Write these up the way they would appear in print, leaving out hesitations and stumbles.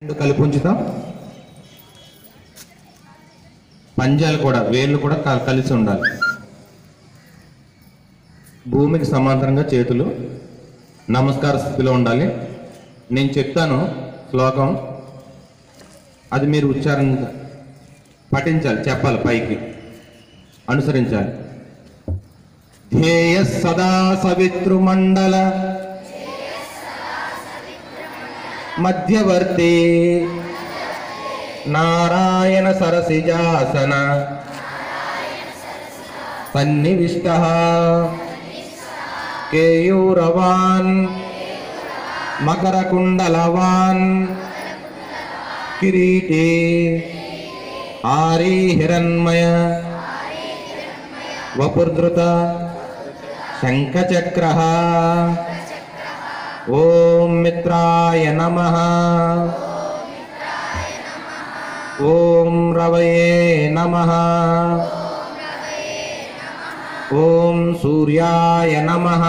రెండు కలిపి ఉంచుతాం. పంజాలు కూడా వేళ్ళు కూడా కలిసి ఉండాలి. భూమికి సమాంతరంగా చేతులు నమస్కార స్థితిలో ఉండాలి. నేను చెప్తాను శ్లోకం, అది మీరు ఉచ్చారణ పఠించాలి, చెప్పాలి, పైకి అనుసరించాలి. ధ్యేయ సదా సవితృమండల మధ్యవర్తి నారాయణ సరసిజాసన సన్నివిష్ట కేయూరవాన్ మకరకుండలవాన్ కిరీటే ఆరీ హిరణ్మయ వపుర్ధృత శంఖచక్రః. ఓం మిత్రాయ నమః. ఓం రవయే నమః. ఓం సూర్యాయ నమః.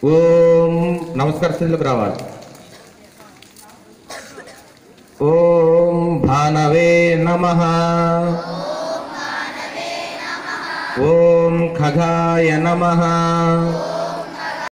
ఓం నమస్కార స్థితిలోకి రావాలి. ఓం భానవే నమః. ఓం ఖగాయ నమః.